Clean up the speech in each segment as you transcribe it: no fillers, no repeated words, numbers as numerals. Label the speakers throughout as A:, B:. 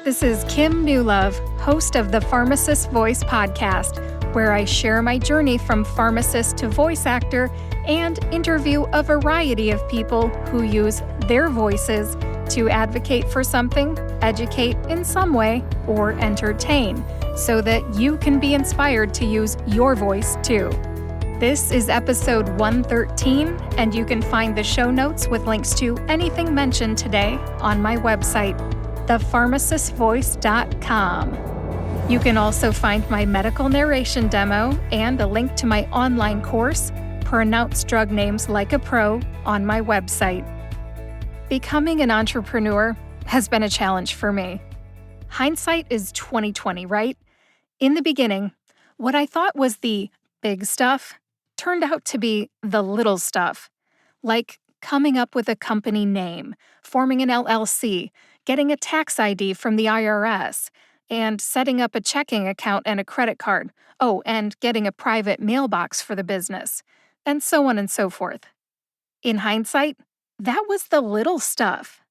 A: This is Kim Newlove, host of the Pharmacist Voice podcast, where I share my journey from pharmacist to voice actor and interview a variety of people who use their voices to advocate for something, educate in some way, or entertain, so that you can be inspired to use your voice too. This is episode 113, and you can find the show notes with links to anything mentioned today on my website, thepharmacistvoice.com. You can also find my medical narration demo and a link to my online course, Pronounce Drug Names Like a Pro, on my website. Becoming an entrepreneur has been a challenge for me. Hindsight is 20/20, right? In the beginning, what I thought was the big stuff turned out to be the little stuff, like coming up with a company name, forming an LLC, getting a tax ID from the IRS, and setting up a checking account and a credit card. Oh, and getting a private mailbox for the business, and so on and so forth. In hindsight, that was the little stuff.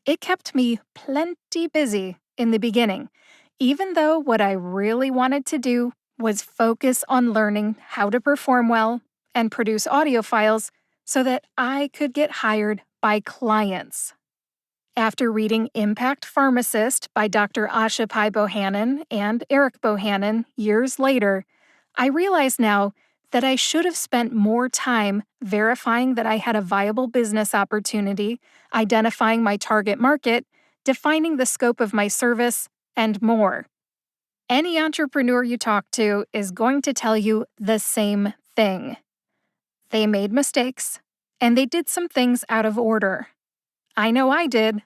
A: It kept me plenty busy in the beginning, even though what I really wanted to do was focus on learning how to perform well and produce audio files so that I could get hired by clients. After reading Impact Pharmacist by Dr. Asha Bohannon and Eric Bohannon years later, I realize now that I should have spent more time verifying that I had a viable business opportunity, identifying my target market, defining the scope of my service, and more. Any entrepreneur you talk to is going to tell you the same thing. They made mistakes, and they did some things out of order. I know I did.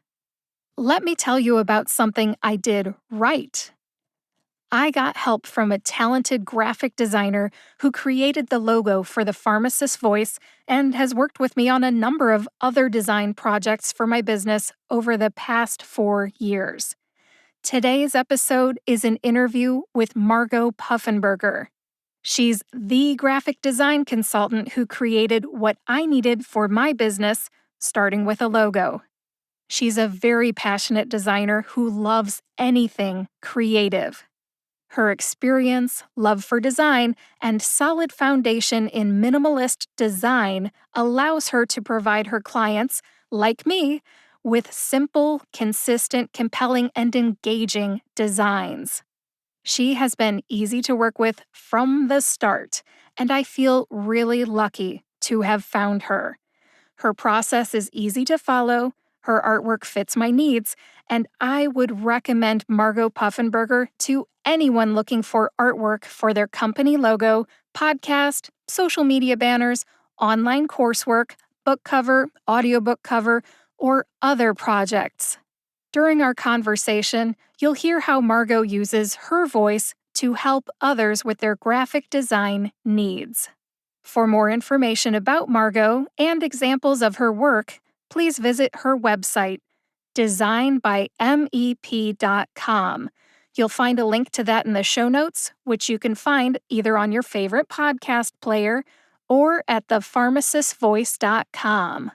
A: Let me tell you about something I did right. I got help from a talented graphic designer who created the logo for the Pharmacist Voice and has worked with me on a number of other design projects for my business over the past 4 years. Today's episode is an interview with Margo Puffenberger. She's the graphic design consultant who created what I needed for my business, starting with a logo. She's a very passionate designer who loves anything creative. Her experience, love for design, and solid foundation in minimalist design allows her to provide her clients, like me, with simple, consistent, compelling, and engaging designs. She has been easy to work with from the start, and I feel really lucky to have found her. Her process is easy to follow, her artwork fits my needs, and I would recommend Margo Puffenberger to anyone looking for artwork for their company logo, podcast, social media banners, online coursework, book cover, audiobook cover, or other projects. During our conversation, you'll hear how Margo uses her voice to help others with their graphic design needs. For more information about Margo and examples of her work, please visit her website, designbymep.com. You'll find a link to that in the show notes, which you can find either on your favorite podcast player or at thepharmacistvoice.com.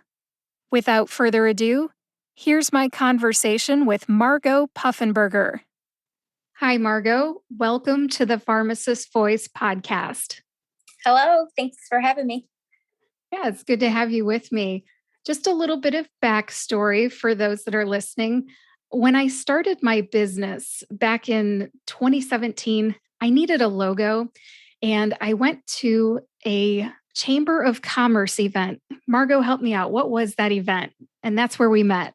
A: Without further ado, here's my conversation with Margo Puffenberger. Hi, Margo. Welcome to the Pharmacist Voice podcast.
B: Hello. Thanks for having me.
A: Yeah, it's good to have you with me. Just a little bit of backstory for those that are listening. When I started my business back in 2017, I needed a logo, and I went to a Chamber of Commerce event. Margo, help me out. What was that event? And that's where we met.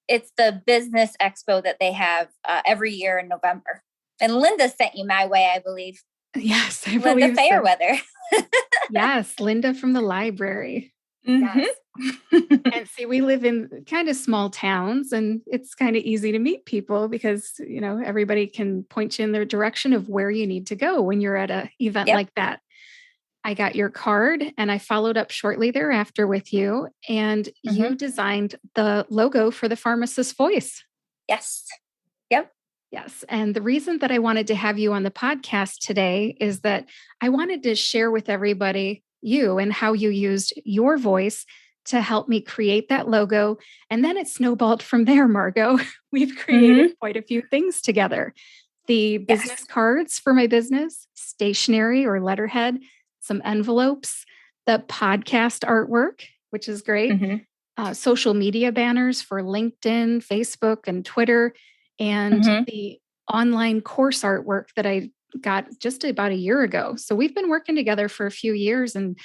B: It's the business expo that they have every year in November. And Linda sent you my way, I believe.
A: Yes, I
B: Linda
A: believe
B: Fayerweather.
A: Yes, Linda from the library.
B: Mm-hmm.
A: Yes. And see, we live in kind of small towns, and it's kind of easy to meet people because, everybody can point you in the direction of where you need to go when you're at an event like that. I got your card and I followed up shortly thereafter with you, and you designed the logo for the Pharmacist Voice.
B: Yes. Yep.
A: Yes. And the reason that I wanted to have you on the podcast today is that I wanted to share with everybody you and how you used your voice to help me create that logo. And then it snowballed from there, Margo. We've created quite a few things together. The business cards for my business, stationery or letterhead, some envelopes, the podcast artwork, which is great, social media banners for LinkedIn, Facebook, and Twitter, and the online course artwork that I got just about a year ago. So we've been working together for a few years and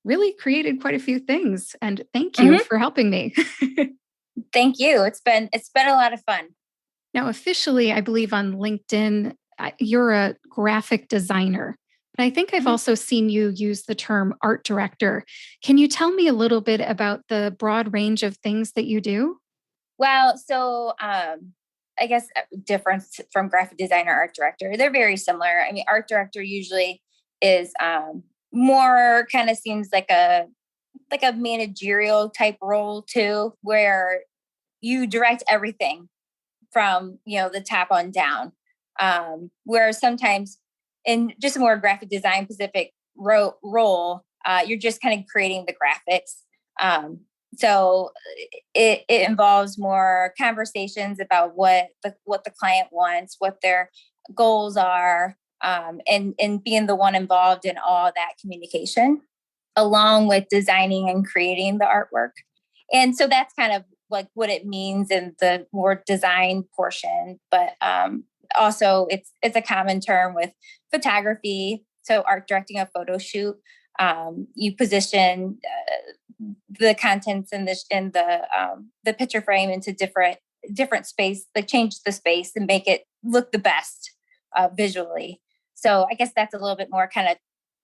A: really created quite a few things. And thank you for helping me.
B: Thank you. It's been a lot of fun.
A: Now, officially, I believe on LinkedIn, you're a graphic designer. But I think I've also seen you use the term art director. Can you tell me a little bit about the broad range of things that you do?
B: Well, so I guess difference from graphic designer, art director, they're very similar. I mean, art director usually is more kind of seems like a managerial type role too, where you direct everything from, the top on down. Where sometimes in just a more graphic design specific role, you're just kind of creating the graphics. So it involves more conversations about what the client wants, what their goals are, and being the one involved in all that communication, along with designing and creating the artwork. And so that's kind of like what it means in the more design portion. But also it's a common term with photography. So art directing a photo shoot, you position the contents in the picture frame into different space, like change the space and make it look the best visually. So I guess that's a little bit more kind of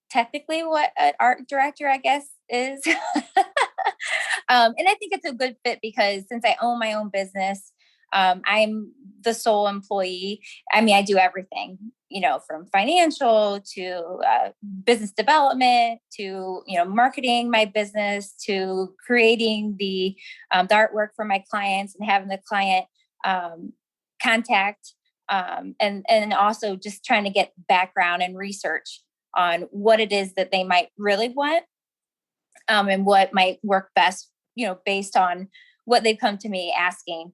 B: technically what an art director, I guess, is. And I think it's a good fit because since I own my own business, I'm the sole employee. I mean, I do everything, from financial to business development to, marketing my business to creating the artwork for my clients and having the client contact and also just trying to get background and research on what it is that they might really want and what might work best, based on what they've come to me asking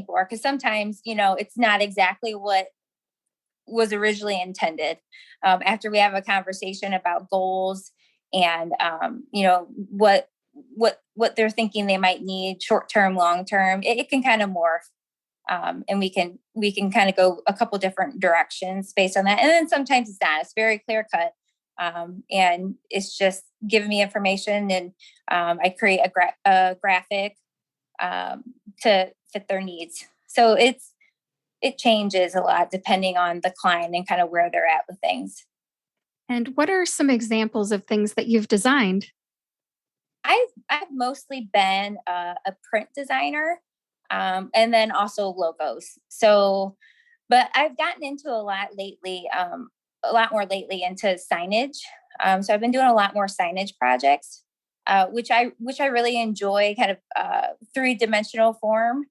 B: for. Because sometimes, it's not exactly what was originally intended. After we have a conversation about goals and, what they're thinking they might need short-term, long-term, it can kind of morph. And we can kind of go a couple different directions based on that. And then sometimes it's not, it's very clear cut. And it's just giving me information and I create a graphic to fit their needs. So it changes a lot depending on the client and kind of where they're at with things.
A: And what are some examples of things that you've designed?
B: I've mostly been a print designer and then also logos. So, but I've gotten into a lot more lately into signage. So I've been doing a lot more signage projects, which I really enjoy. Kind of 3-dimensional form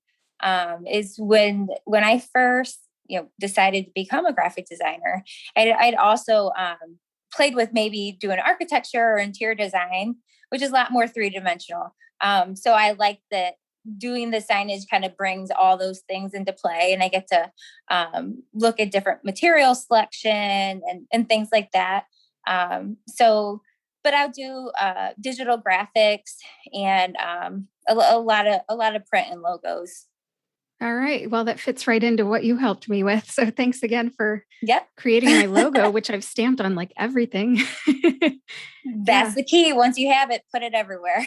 B: is when I first decided to become a graphic designer. I'd also played with maybe doing architecture or interior design, which is a lot more 3-dimensional. So I like that. Doing the signage kind of brings all those things into play, and I get to look at different material selection and things like that. But I'll do digital graphics and a lot of print and logos.
A: All right. Well, that fits right into what you helped me with. So thanks again for creating my logo, which I've stamped on like everything.
B: That's the key. Once you have it, put it everywhere.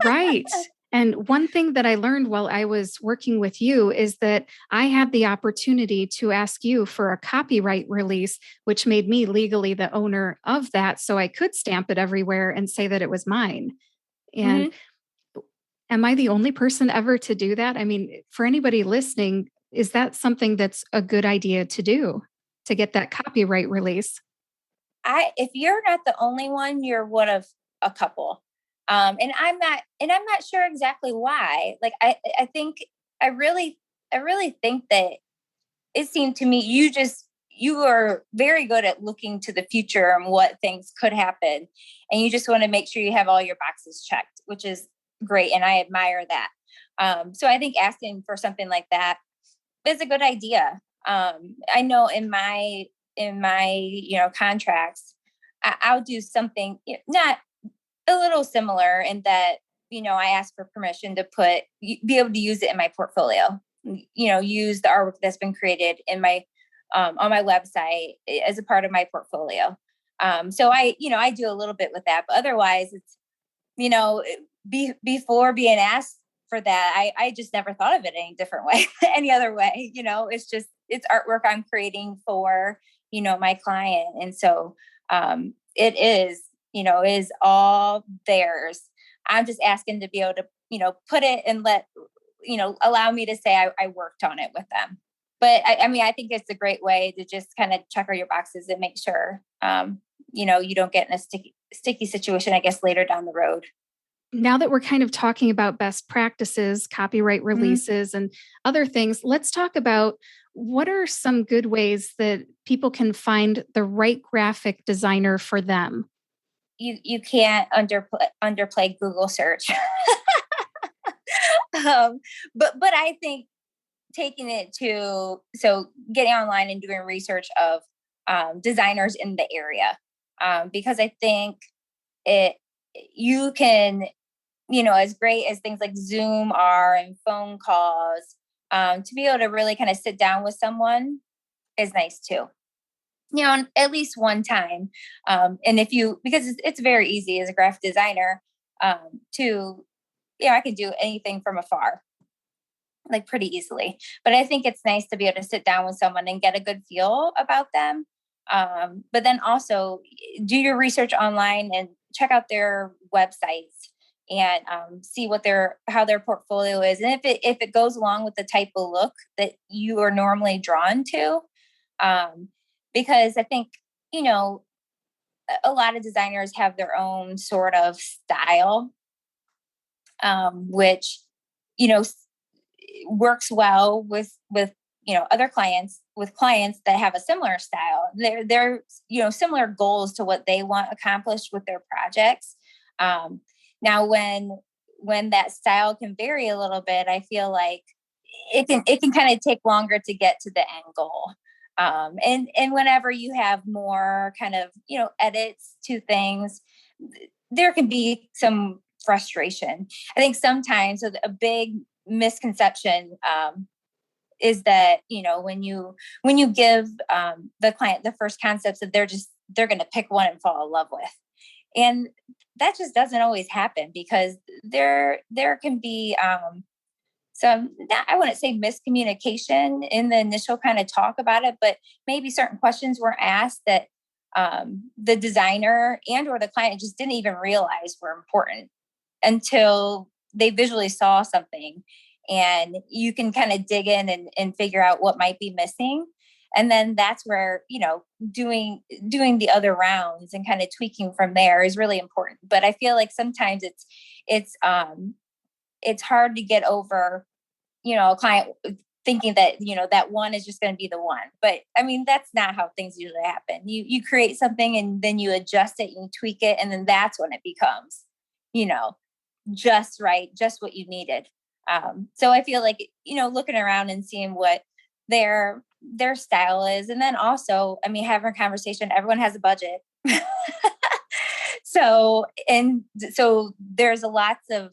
A: Right. And one thing that I learned while I was working with you is that I had the opportunity to ask you for a copyright release, which made me legally the owner of that. So I could stamp it everywhere and say that it was mine. And am I the only person ever to do that? I mean, for anybody listening, is that something that's a good idea to do to get that copyright release?
B: If you're not the only one, you're one of a couple. And I'm not sure exactly why. Like, I really think that it seemed to me, you are very good at looking to the future and what things could happen. And you just want to make sure you have all your boxes checked. which is great. And I admire that. So I think asking for something like that is a good idea. I know in my, contracts, I'll do something not a little similar in that, I ask for permission to be able to use it in my portfolio, use the artwork that's been created in my, on my website as a part of my portfolio. So I do a little bit with that, but otherwise it's, before being asked for that, I just never thought of it any different way, any other way, it's artwork I'm creating for, my client. And so, it is all theirs. I'm just asking to be able to, put it and allow me to say I worked on it with them. But I think it's a great way to just kind of check all your boxes and make sure, you don't get in a sticky situation, I guess, later down the road.
A: Now that we're kind of talking about best practices, copyright releases, and other things, let's talk about what are some good ways that people can find the right graphic designer for them.
B: You can't underplay Google search. But I think taking it to, getting online and doing research of designers in the area, because I think you can, as great as things like Zoom are and phone calls, to be able to really kind of sit down with someone is nice too. At least one time. And because it's very easy as a graphic designer, I can do anything from afar, like pretty easily. But I think it's nice to be able to sit down with someone and get a good feel about them. But then also do your research online and check out their websites and see how their portfolio is. And if it goes along with the type of look that you are normally drawn to, because I think, a lot of designers have their own sort of style, which, works well with other clients, with clients that have a similar style. They're similar goals to what they want accomplished with their projects. Now, when that style can vary a little bit, I feel like it can kind of take longer to get to the end goal. And whenever you have more kind of, edits to things, there can be some frustration. I think sometimes a big misconception, is that, when you give, the client the first concepts that they're going to pick one and fall in love with. And that just doesn't always happen, because there can be, I wouldn't say miscommunication in the initial kind of talk about it, but maybe certain questions were asked that the designer and or the client just didn't even realize were important until they visually saw something, and you can kind of dig in and figure out what might be missing. And then that's where, doing the other rounds and kind of tweaking from there is really important. But I feel like sometimes it's hard to get over, a client thinking that, that one is just going to be the one. But that's not how things usually happen. You create something and then you adjust it and you tweak it. And then that's when it becomes, just right, just what you needed. So I feel like, looking around and seeing what their style is. And then also, having a conversation, everyone has a budget. So there's lots of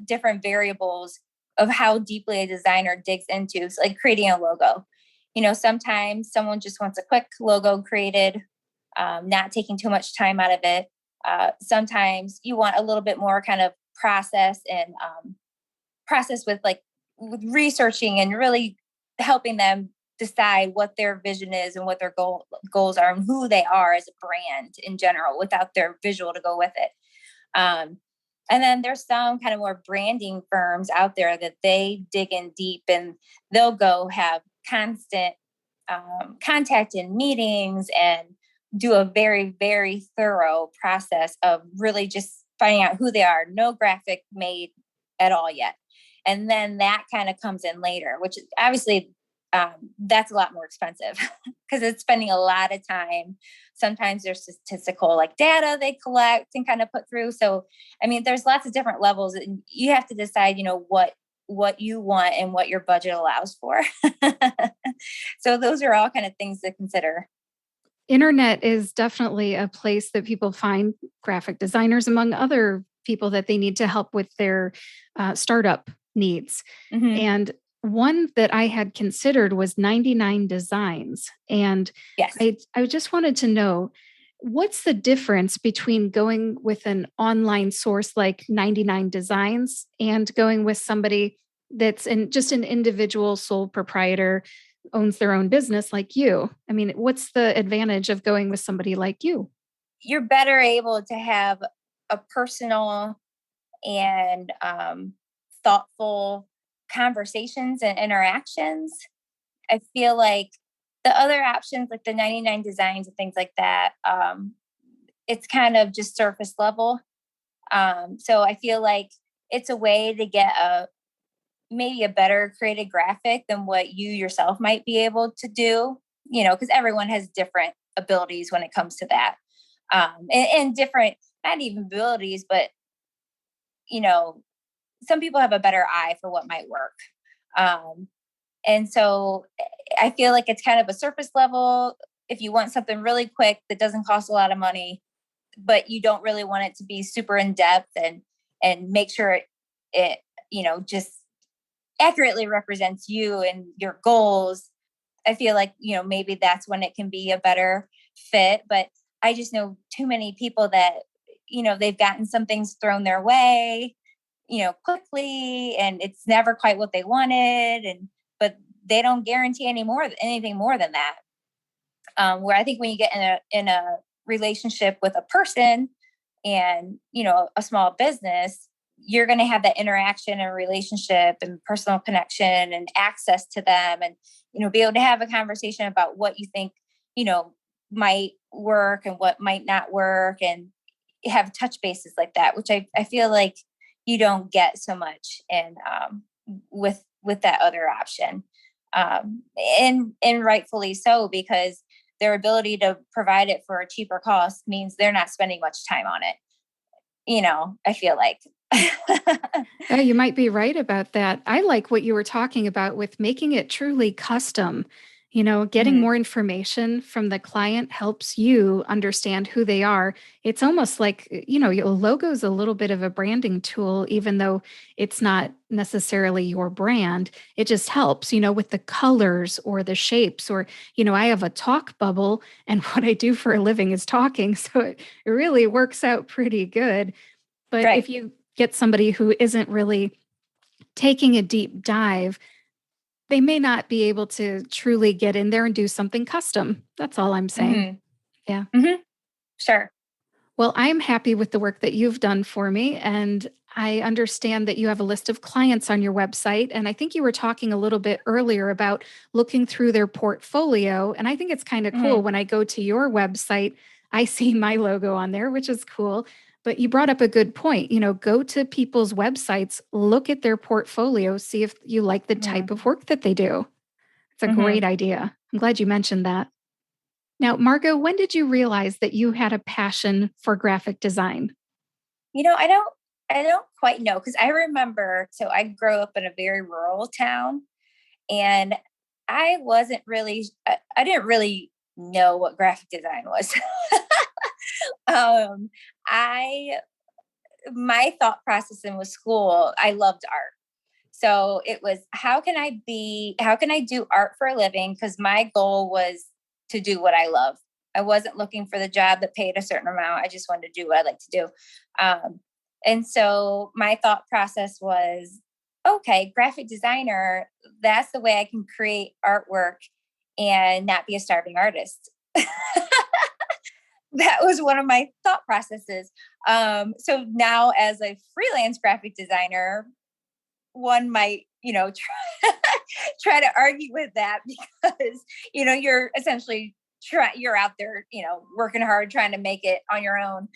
B: different variables of how deeply a designer digs into, so like creating a logo. Sometimes someone just wants a quick logo created, not taking too much time out of it. Sometimes you want a little bit more kind of process with researching and really helping them decide what their vision is and what their goals are and who they are as a brand in general without their visual to go with it. And then there's some kind of more branding firms out there that they dig in deep and they'll go have constant contact in meetings and do a very, very thorough process of really just finding out who they are. No graphic made at all yet. And then that kind of comes in later, which obviously that's a lot more expensive because it's spending a lot of time. Sometimes there's statistical like data they collect and kind of put through. So, I mean, there's lots of different levels and you have to decide, what you want and what your budget allows for. So those are all kind of things to consider.
A: Internet is definitely a place that people find graphic designers, among other people that they need to help with their startup needs.
B: Mm-hmm.
A: And one that I had considered was 99 Designs. And
B: Yes.
A: I just wanted to know, what's the difference between going with an online source like 99 Designs and going with somebody that's just an individual sole proprietor, owns their own business like you? I mean, what's the advantage of going with somebody like you?
B: You're better able to have a personal and thoughtful conversations and interactions. I feel like the other options, like the 99 Designs and things like that, it's kind of just surface level. So I feel like it's a way to get maybe a better created graphic than what you yourself might be able to do, because everyone has different abilities when it comes to that. And different, not even abilities, but, some people have a better eye for what might work. And so I feel like it's kind of a surface level. If you want something really quick that doesn't cost a lot of money, but you don't really want it to be super in depth and make sure it just accurately represents you and your goals. I feel like, maybe that's when it can be a better fit. But I just know too many people that, they've gotten some things thrown their way, quickly, and it's never quite what they wanted. But they don't guarantee anything more than that. Where I think when you get in a relationship with a person and, a small business, you're going to have that interaction and relationship and personal connection and access to them and, be able to have a conversation about what you think, might work and what might not work, and have touch bases like that, which I feel like you don't get so much in with that other option. And rightfully so, because their ability to provide it for a cheaper cost means they're not spending much time on it. I feel like.
A: Yeah, you might be right about that. I like what you were talking about with making it truly custom. Getting
B: Mhm.
A: more information from the client helps you understand who they are. It's almost like, your logo is a little bit of a branding tool, even though it's not necessarily your brand. It just helps, with the colors or the shapes, or, I have a talk bubble and what I do for a living is talking. So it really works out pretty good. But
B: Right.
A: if you get somebody who isn't really taking a deep dive, they may not be able to truly get in there and do something custom. That's all I'm saying.
B: Hmm.
A: Yeah.
B: Hmm. Sure.
A: Well, I'm happy with the work that you've done for me. And I understand that you have a list of clients on your website. And I think you were talking a little bit earlier about looking through their portfolio. And I think it's kind of cool
B: Hmm.
A: when I go to your website, I see my logo on there, which is cool. But you brought up a good point. Go to people's websites, look at their portfolio, see if you like the
B: Hmm.
A: type of work that they do. It's a
B: Hmm.
A: great idea. I'm glad you mentioned that. Now, Margo, when did you realize that you had a passion for graphic design?
B: I don't quite know, because I remember, so I grew up in a very rural town, and I didn't really know what graphic design was. um, I My thought process in with school, I loved art. So it was, how can I do art for a living? Because my goal was to do what I love. I wasn't looking for the job that paid a certain amount. I just wanted to do what I like to do. Um, and so my thought process was, okay, graphic designer, that's the way I can create artwork and not be a starving artist. That was one of my thought processes. So now as a freelance graphic designer, one might, try to argue with that because, you're essentially you're out there, working hard, trying to make it on your own.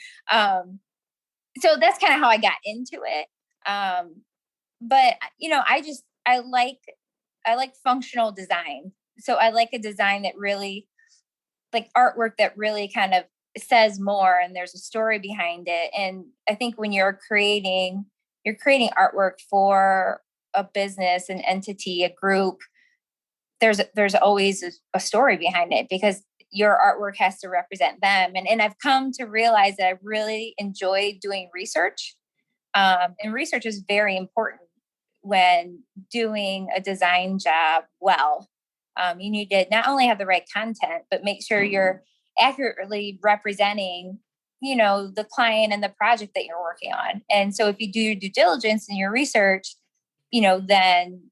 B: So that's kind of how I got into it. But, I like functional design. So I like a design that really, like artwork that really kind of says more and there's a story behind it. And I think when you're creating artwork for a business, an entity, a group, there's always a story behind it, because your artwork has to represent them. And I've come to realize that I really enjoy doing research. And research is very important when doing a design job well. You need to not only have the right content, but make sure you're accurately representing, the client and the project that you're working on. And so if you do your due diligence and your research, then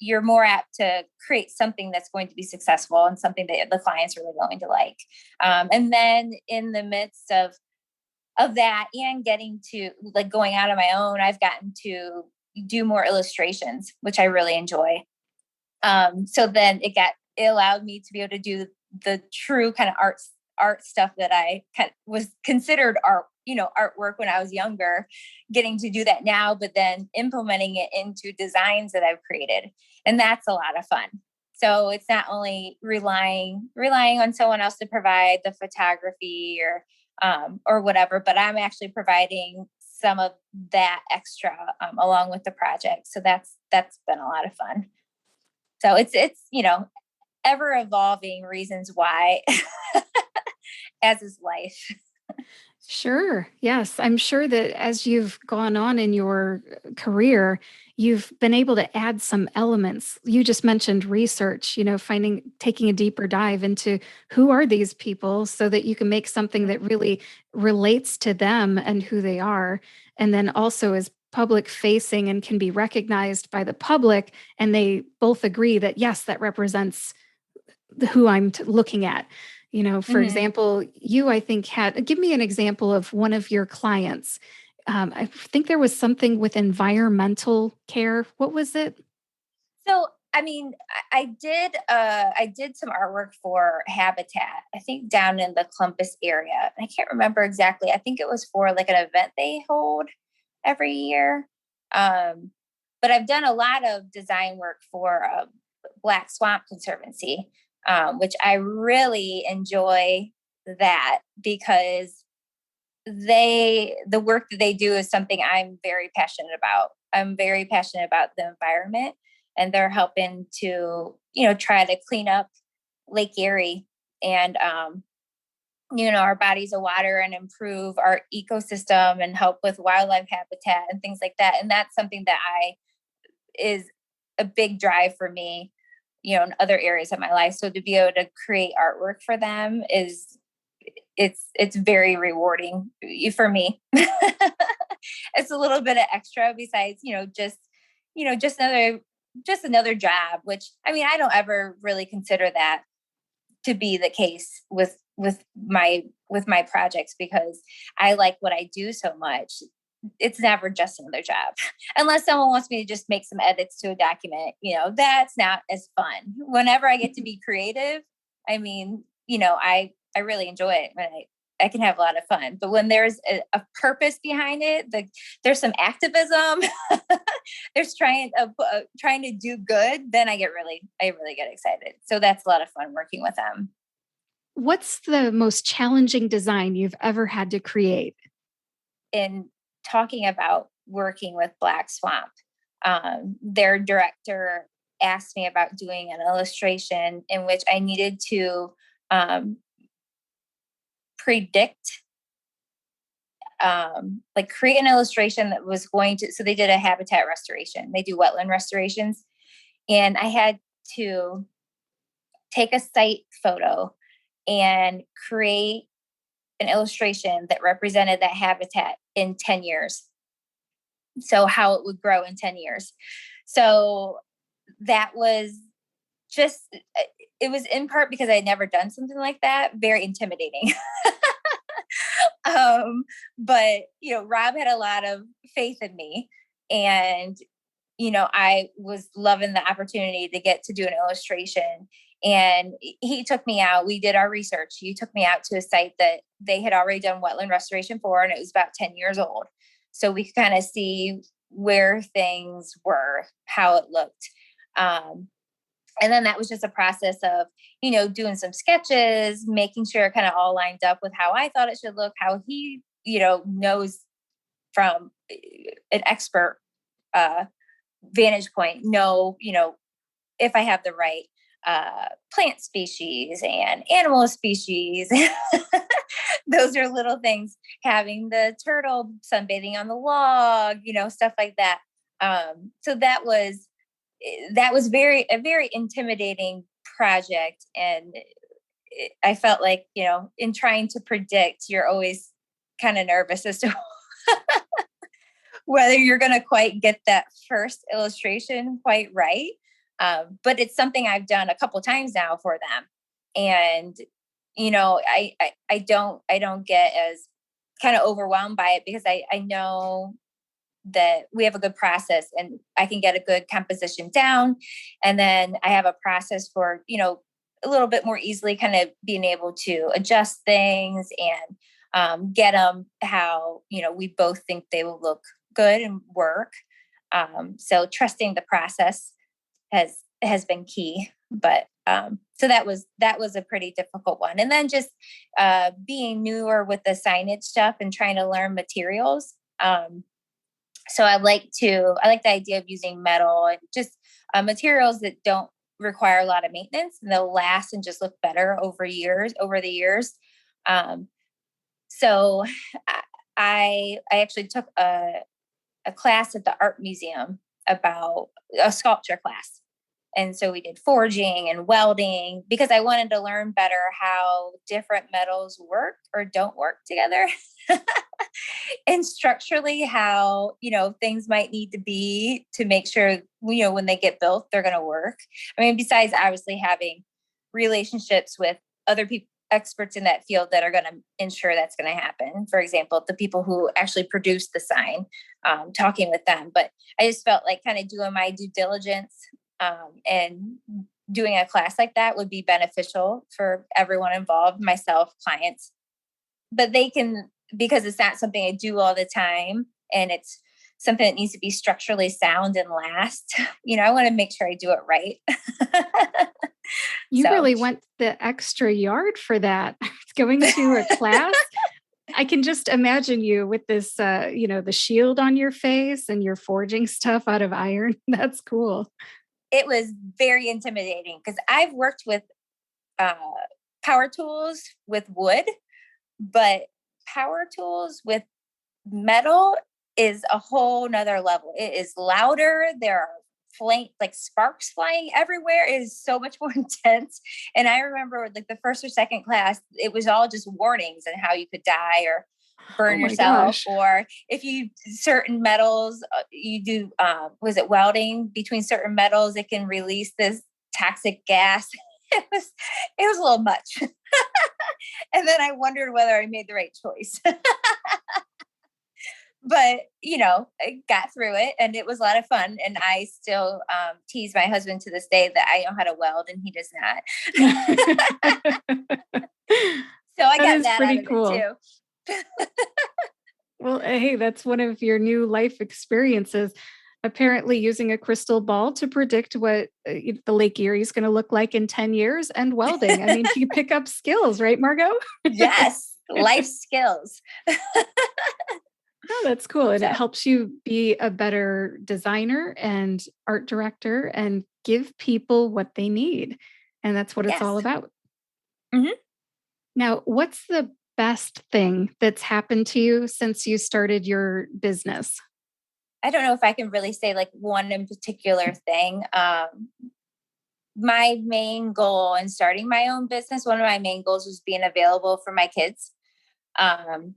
B: you're more apt to create something that's going to be successful and something that the client's really going to like. And then in the midst of that and getting to like going out on my own, I've gotten to do more illustrations, which I really enjoy. So then it allowed me to be able to do the true kind of art stuff that I was considered art, artwork when I was younger, getting to do that now, but then implementing it into designs that I've created. And that's a lot of fun. So it's not only relying on someone else to provide the photography or whatever, but I'm actually providing some of that extra along with the project. So that's been a lot of fun. So it's ever evolving reasons why, as is life.
A: Sure. Yes. I'm sure that as you've gone on in your career, you've been able to add some elements. You just mentioned research, taking a deeper dive into who are these people so that you can make something that really relates to them and who they are. And then also is public facing and can be recognized by the public. And they both agree that, yes, that represents who I'm looking at. For example, you, I think, give me an example of one of your clients. I think there was something with environmental care. What was it?
B: So, I mean, I did some artwork for Habitat, I think down in the Columbus area. I can't remember exactly. I think it was for like an event they hold every year. But I've done a lot of design work for Black Swamp Conservancy, which I really enjoy that, because the work that they do is something I'm very passionate about. I'm very passionate about the environment, and they're helping to, try to clean up Lake Erie and, our bodies of water and improve our ecosystem and help with wildlife habitat and things like that. And that's something that is a big drive for me, in other areas of my life. So to be able to create artwork for them it's very rewarding for me. It's a little bit of extra besides, just another job, which, I mean, I don't ever really consider that to be the case with my projects, because I like what I do so much. It's never just another job, unless someone wants me to just make some edits to a document. That's not as fun. Whenever I get to be creative, I mean, I really enjoy it when I can have a lot of fun. But when there's a purpose behind it, there's some activism, there's trying to do good, then I really get excited. So that's a lot of fun working with them.
A: What's the most challenging design you've ever had to create?
B: In talking about working with Black Swamp, their director asked me about doing an illustration in which I needed to predict, create an illustration that was going to, so they did a habitat restoration. They do wetland restorations. And I had to take a site photo and create an illustration that represented that habitat in 10 years. So how it would grow in 10 years. So that was it was in part because I had never done something like that, very intimidating. But, Rob had a lot of faith in me, and, I was loving the opportunity to get to do an illustration. And he took me out. We did our research. He took me out to a site that they had already done wetland restoration for, and it was about 10 years old. So we could kind of see where things were, how it looked. And then that was just a process of, doing some sketches, making sure it kind of all lined up with how I thought it should look, how he, knows from an expert vantage point, if I have the right plant species and animal species. Those are little things, having the turtle sunbathing on the log, stuff like that. So that was a very intimidating project. And I felt like, in trying to predict, you're always kind of nervous as to whether you're going to quite get that first illustration quite right. But it's something I've done a couple times now for them. And, I don't get as kind of overwhelmed by it, because I know that we have a good process and I can get a good composition down. And then I have a process for, a little bit more easily kind of being able to adjust things and get them how, we both think they will look good and work. So trusting the process has been key. But so that was a pretty difficult one. And then just being newer with the signage stuff and trying to learn materials. So I like the idea of using metal and just materials that don't require a lot of maintenance, and they'll last and just look better over the years. So I actually took a class at the art museum about a sculpture class. And so we did forging and welding, because I wanted to learn better how different metals work or don't work together. And structurally how, things might need to be to make sure, when they get built, they're going to work. I mean, besides obviously having relationships with other people, experts in that field that are going to ensure that's going to happen. For example, the people who actually produce the sign, talking with them. But I just felt like kind of doing my due diligence and doing a class like that would be beneficial for everyone involved, myself, clients. But they can, because it's not something I do all the time, and it's something that needs to be structurally sound and last, I want to make sure I do it right.
A: You really went the extra yard for that. Going to a class. I can just imagine you with this, the shield on your face and you're forging stuff out of iron. That's cool.
B: It was very intimidating, because I've worked with power tools with wood, but power tools with metal is a whole nother level. It is louder. There are sparks flying everywhere. It is so much more intense. And I remember like the first or second class, it was all just warnings on how you could die or burn yourself. Gosh. Or if you certain metals, you do, was it welding between certain metals, it can release this toxic gas. It was a little much. And then I wondered whether I made the right choice. But, I got through it and it was a lot of fun. And I still tease my husband to this day that I know how to weld and he does not. So I got that pretty out of cool. It too.
A: Well, hey, that's one of your new life experiences. Apparently using a crystal ball to predict what the Lake Erie is going to look like in 10 years and welding. I mean, you pick up skills, right, Margo?
B: Yes, life skills.
A: Oh, that's cool. And it helps you be a better designer and art director and give people what they need. And that's what it's all about.
B: Mm-hmm.
A: Now, what's the best thing that's happened to you since you started your business?
B: I don't know if I can really say like one in particular thing. My main goal in starting my own business, one of my main goals was being available for my kids.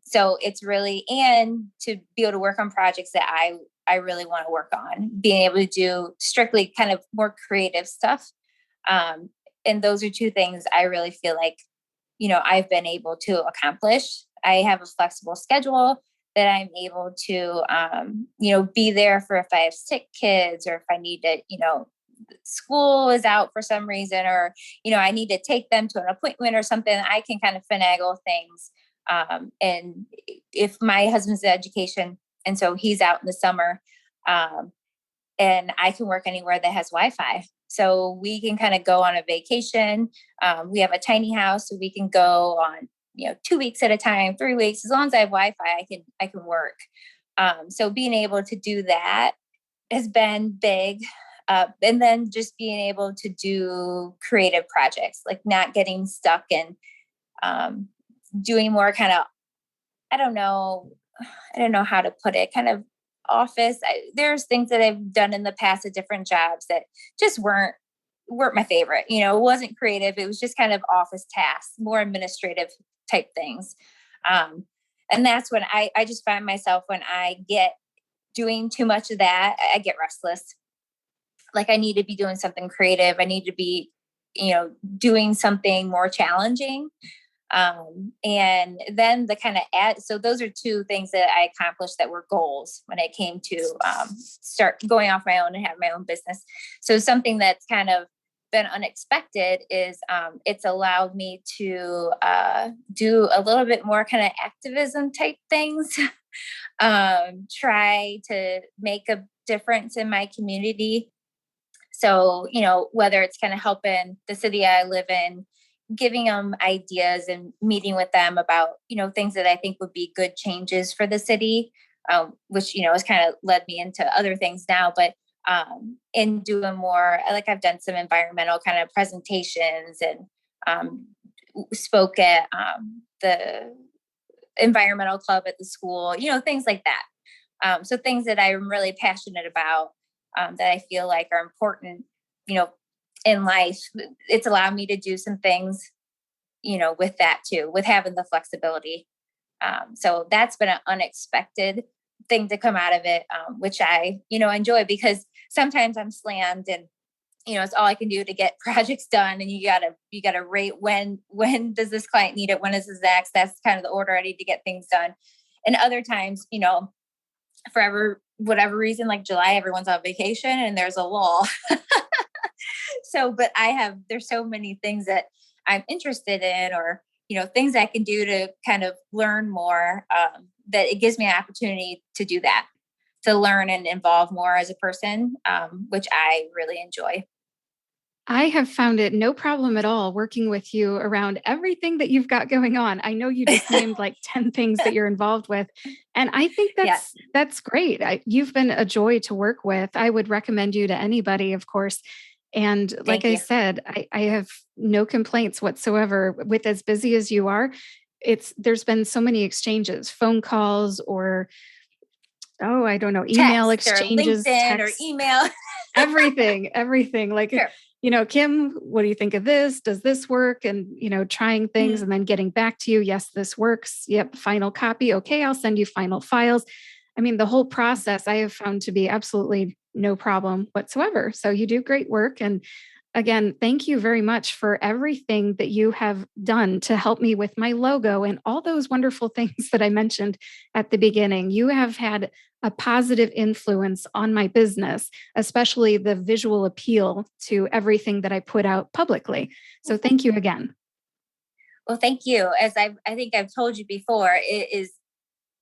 B: So it's really, and to be able to work on projects that I really want to work on, being able to do strictly kind of more creative stuff. And those are two things I really feel like, I've been able to accomplish. I have a flexible schedule that I'm able to, be there for if I have sick kids or if I need to, school is out for some reason, or, I need to take them to an appointment or something. I can kind of finagle things. And if my husband's in education, and so he's out in the summer, and I can work anywhere that has Wi-Fi. So we can kind of go on a vacation. We have a tiny house, so we can go on, 2 weeks at a time, 3 weeks. As long as I have Wi-Fi, I can work. So being able to do that has been big. And then just being able to do creative projects, like not getting stuck in doing more kind of, I don't know how to put it, kind of office. There's things that I've done in the past at different jobs that just weren't my favorite. It wasn't creative. It was just kind of office tasks, more administrative type things. And that's when I just find myself, when I get doing too much of that, I get restless. Like I need to be doing something creative. I need to be, doing something more challenging. And then the kind of so those are two things that I accomplished that were goals when I came to start going off my own and have my own business. So something that's kind of been unexpected is it's allowed me to do a little bit more kind of activism type things, try to make a difference in my community. So, whether it's kind of helping the city I live in, giving them ideas and meeting with them about, things that I think would be good changes for the city, which, has kind of led me into other things now. But in doing more, like I've done some environmental kind of presentations and spoke at the environmental club at the school, things like that. So things that I'm really passionate about, that I feel like are important, in life. It's allowed me to do some things, with that too, with having the flexibility. So that's been an unexpected thing to come out of it, which I, enjoy, because sometimes I'm slammed and, it's all I can do to get projects done. And you gotta rate when does this client need it? When is this next? That's kind of the order I need to get things done. And other times, for whatever reason, like July, everyone's on vacation and there's a lull. So, but there's so many things that I'm interested in, or, things I can do to kind of learn more, that it gives me an opportunity to do that, to learn and evolve more as a person, which I really enjoy.
A: I have found it no problem at all working with you around everything that you've got going on. I know you just named like 10 things that you're involved with. And I think that's great. You've been a joy to work with. I would recommend you to anybody, of course. And like I said, I have no complaints whatsoever with as busy as you are. There's been so many exchanges, phone calls, or, I don't know, email
B: text
A: exchanges,
B: or LinkedIn or email,
A: everything. Like,
B: sure.
A: Kim, what do you think of this? Does this work? And, trying things and then getting back to you. Yes, this works. Yep. Final copy. Okay. I'll send you final files. I mean, the whole process I have found to be absolutely no problem whatsoever. So you do great work. And again, thank you very much for everything that you have done to help me with my logo and all those wonderful things that I mentioned at the beginning. You have had a positive influence on my business, especially the visual appeal to everything that I put out publicly. So thank you again.
B: Well, thank you. As I think I've told you before, it is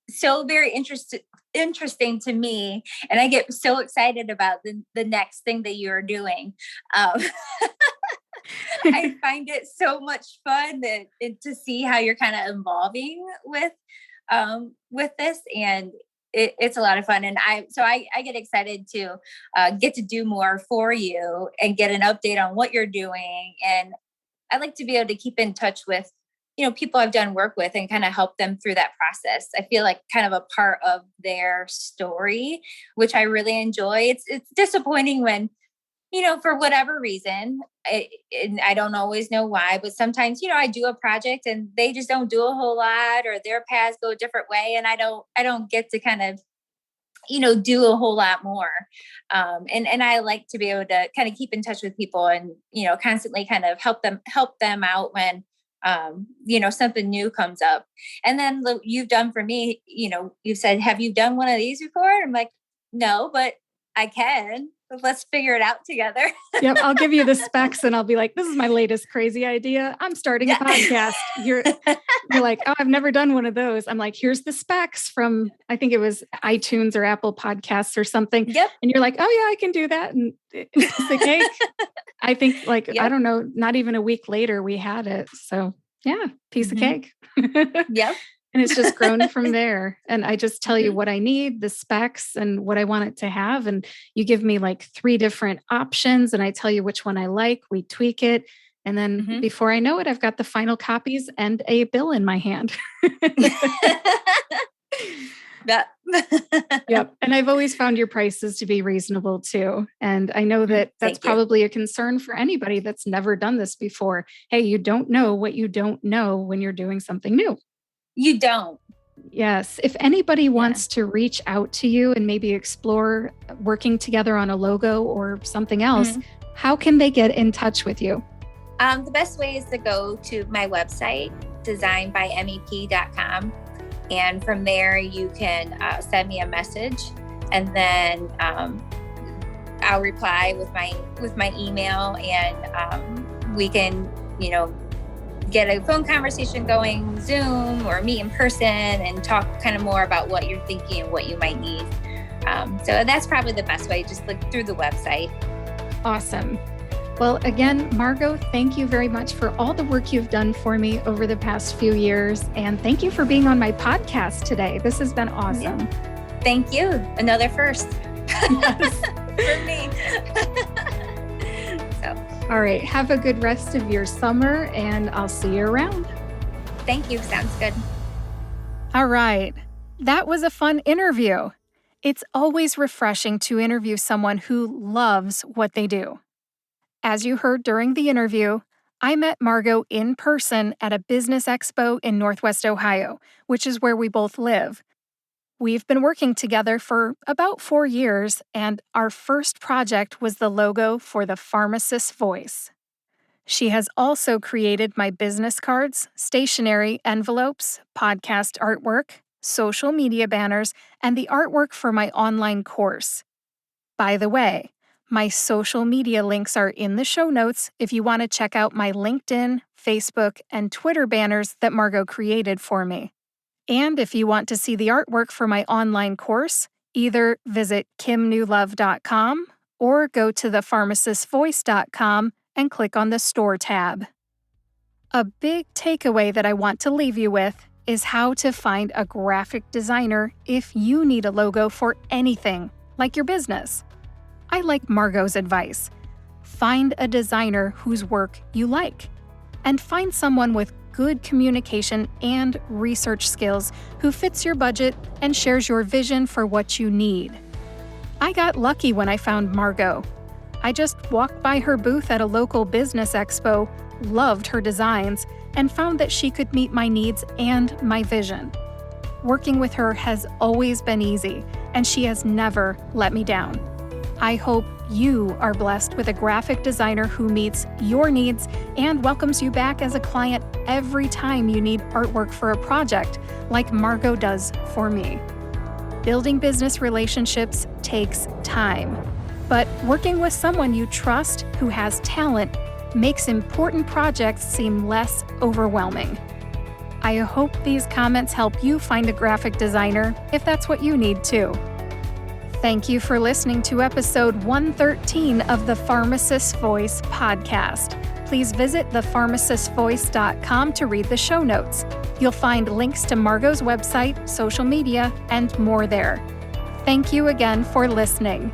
B: so very interesting to me, and I get so excited about the next thing that you're doing. I find it so much fun to see how you're kind of evolving with this, and it's a lot of fun. And I get excited to get to do more for you and get an update on what you're doing. And I like to be able to keep in touch with, people I've done work with and kind of help them through that process. I feel like kind of a part of their story, which I really enjoy. It's disappointing when, for whatever reason, and I don't always know why, but sometimes, I do a project and they just don't do a whole lot, or their paths go a different way. And I don't get to kind of, do a whole lot more. And I like to be able to kind of keep in touch with people and, constantly kind of help them out when, something new comes up. And then you've done for me, you've said, have you done one of these before? I'm like, no, but I can. let's figure it out together.
A: Yep. I'll give you the specs and I'll be like, this is my latest crazy idea. I'm starting a podcast. You're like, oh, I've never done one of those. I'm like, here's the specs from, I think it was iTunes or Apple Podcasts or something.
B: Yep.
A: And you're like, oh yeah, I can do that. And it's the cake. I think like, I don't know, not even a week later we had it. So yeah, piece of cake.
B: Yep.
A: And it's just grown from there. And I just tell you what I need, the specs and what I want it to have. And you give me like 3 different options and I tell you which one I like. We tweak it. And then before I know it, I've got the final copies and a bill in my hand. Yep. And I've always found your prices to be reasonable too. And I know that that's probably a concern for anybody that's never done this before. Hey, you don't know what you don't know when you're doing something new.
B: You don't.
A: Yes. If anybody wants to reach out to you and maybe explore working together on a logo or something else, how can they get in touch with you?
B: The best way is to go to my website, designbymep.com. And from there, you can send me a message and then I'll reply with my email and we can, get a phone conversation going, Zoom or meet in person and talk kind of more about what you're thinking and what you might need. So that's probably the best way, just look through the website.
A: Awesome. Well, again, Margo, thank you very much for all the work you've done for me over the past few years. And thank you for being on my podcast today. This has been awesome.
B: Yeah. Thank you. Another first for me.
A: All right. Have a good rest of your summer and I'll see you around.
B: Thank you. Sounds good.
A: All right. That was a fun interview. It's always refreshing to interview someone who loves what they do. As you heard during the interview, I met Margo in person at a business expo in Northwest Ohio, which is where we both live. We've been working together for about 4 years, and our first project was the logo for the Pharmacist voice. She has also created my business cards, stationery envelopes, podcast artwork, social media banners, and the artwork for my online course. By the way, my social media links are in the show notes if you want to check out my LinkedIn, Facebook, and Twitter banners that Margo created for me. And if you want to see the artwork for my online course, either visit kimnewlove.com or go to thepharmacistvoice.com and click on the store tab. A big takeaway that I want to leave you with is how to find a graphic designer if you need a logo for anything, like your business. I like Margo's advice. Find a designer whose work you like, and find someone with good communication and research skills who fits your budget and shares your vision for what you need. I got lucky when I found Margo. I just walked by her booth at a local business expo, loved her designs, and found that she could meet my needs and my vision. Working with her has always been easy, and she has never let me down. I hope you are blessed with a graphic designer who meets your needs and welcomes you back as a client every time you need artwork for a project, like Margo does for me. Building business relationships takes time, but working with someone you trust who has talent makes important projects seem less overwhelming. I hope these comments help you find a graphic designer if that's what you need too. Thank you for listening to episode 113 of the Pharmacist Voice podcast. Please visit thepharmacistvoice.com to read the show notes. You'll find links to Margo's website, social media, and more there. Thank you again for listening.